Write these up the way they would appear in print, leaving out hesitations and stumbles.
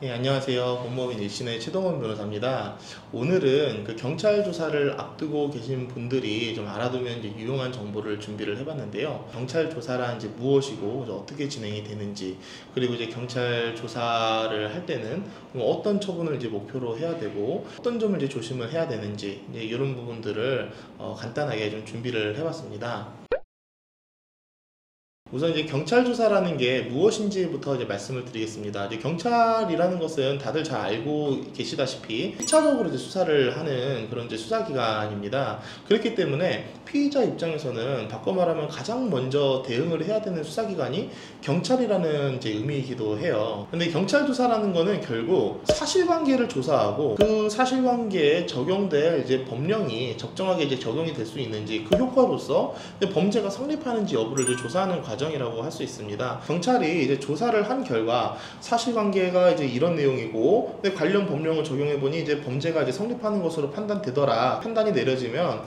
네, 안녕하세요. 법무법인 일신의 최동원 변호사입니다. 오늘은 그 경찰 조사를 앞두고 계신 분들이 좀 알아두면 이제 유용한 정보를 준비를 해봤는데요. 경찰 조사란 이제 무엇이고 어떻게 진행이 되는지, 그리고 이제 경찰 조사를 할 때는 어떤 처분을 이제 목표로 해야 되고 어떤 점을 이제 조심을 해야 되는지, 이제 이런 부분들을 간단하게 좀 준비를 해봤습니다. 우선 이제 경찰 조사라는 게 무엇인지부터 이제 말씀을 드리겠습니다. 이제 경찰이라는 것은 다들 잘 알고 계시다시피 1차적으로 이제 수사를 하는 그런 이제 수사기관입니다. 그렇기 때문에 피의자 입장에서는 바꿔 말하면 가장 먼저 대응을 해야 되는 수사기관이 경찰이라는 이제 의미이기도 해요. 근데 경찰 조사라는 거는 결국 사실관계를 조사하고 그 사실관계에 적용될 이제 법령이 적정하게 이제 적용이 될 수 있는지, 그 효과로서 범죄가 성립하는지 여부를 이제 조사하는 과정이라고 할 수 있습니다. 경찰이 이제 조사를 한 결과 사실관계가 이제 이런 내용이고, 근데 관련 법령을 적용해 보니 이제 범죄가 이제 성립하는 것으로 판단되더라. 판단이 내려지면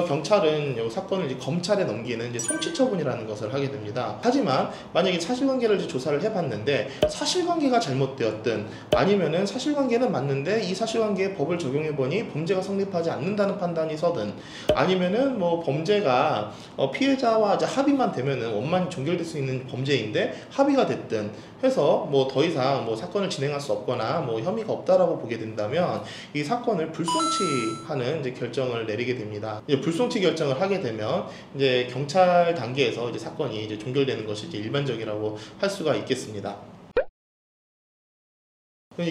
경찰은 이 사건을 이제 검찰에 넘기는 이제 송치처분이라는 것을 하게 됩니다. 하지만 만약에 사실관계를 이제 조사를 해봤는데 사실관계가 잘못되었든, 아니면은 사실관계는 맞는데 이 사실관계에 법을 적용해 보니 범죄가 성립하지 않는다는 판단이 서든, 아니면은 뭐 범죄가 피해자와 이제 합의만 되면은 원만히 종결될 수 있는 범죄인데 합의가 됐든 해서 뭐 더 이상 뭐 사건을 진행할 수 없거나 뭐 혐의가 없다라고 보게 된다면 이 사건을 불송치하는 이제 결정을 내리게 됩니다. 이제 불송치 결정을 하게 되면 이제 경찰 단계에서 이제 사건이 이제 종결되는 것이 이제 일반적이라고 할 수가 있겠습니다.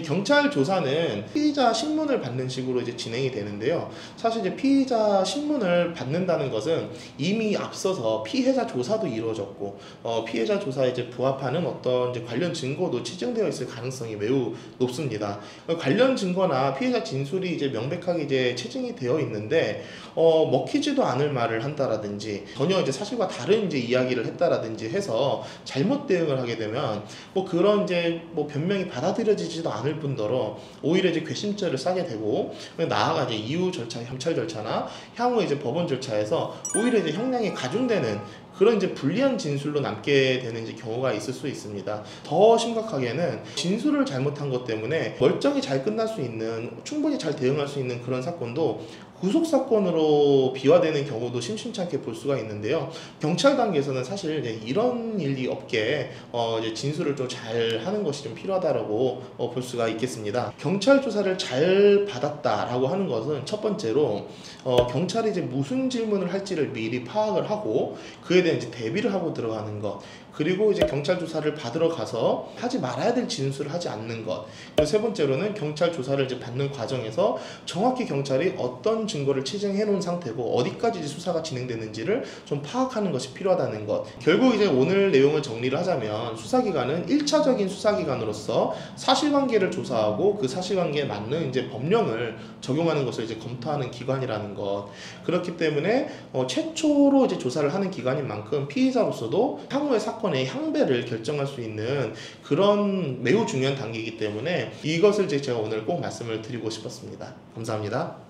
경찰 조사는 피의자 신문을 받는 식으로 이제 진행이 되는데요. 사실 이제 피의자 신문을 받는다는 것은 이미 앞서서 피해자 조사도 이루어졌고, 피해자 조사에 이제 부합하는 어떤 이제 관련 증거도 치증되어 있을 가능성이 매우 높습니다. 관련 증거나 피해자 진술이 이제 명백하게 이제 체증이 되어 있는데, 먹히지도 않을 말을 한다라든지, 전혀 이제 사실과 다른 이제 이야기를 했다라든지 해서 잘못 대응을 하게 되면 뭐 그런 이제 뭐 변명이 받아들여지지도 않을 뿐더러 오히려 이제 괘씸죄를 싸게 되고, 나아가 이제 이후 절차, 경찰 절차나 향후 이제 법원 절차에서 오히려 이제 형량이 가중되는 그런 이제 불리한 진술로 남게 되는 이제 경우가 있을 수 있습니다. 더 심각하게는 진술을 잘못한 것 때문에 멀쩡히 잘 끝날 수 있는, 충분히 잘 대응할 수 있는 그런 사건도 구속사건으로 비화되는 경우도 심심찮게 볼 수가 있는데요. 경찰 단계에서는 사실 이제 이런 일이 없게 이제 진술을 좀 잘 하는 것이 좀 필요하다라고 볼 수가 있겠습니다. 경찰 조사를 잘 받았다라고 하는 것은 첫 번째로 경찰이 이제 무슨 질문을 할지를 미리 파악을 하고 그에 대한 이제 대비를 하고 들어가는 것, 그리고 이제 경찰 조사를 받으러 가서 하지 말아야 될 진술을 하지 않는 것, 그리고 세 번째로는 경찰 조사를 이제 받는 과정에서 정확히 경찰이 어떤 증거를 치증해 놓은 상태고 어디까지 이제 수사가 진행되는지를 좀 파악하는 것이 필요하다는 것. 결국 이제 오늘 내용을 정리를 하자면 수사기관은 1차적인 수사기관으로서 사실관계를 조사하고 그 사실관계에 맞는 이제 법령을 적용하는 것을 이제 검토하는 기관이라는 것. 그렇기 때문에 최초로 이제 조사를 하는 기관인 만큼 피의자로서도 향후의 사건의 향배를 결정할 수 있는 그런 매우 중요한 단계이기 때문에 이것을 제가 오늘 꼭 말씀을 드리고 싶었습니다. 감사합니다.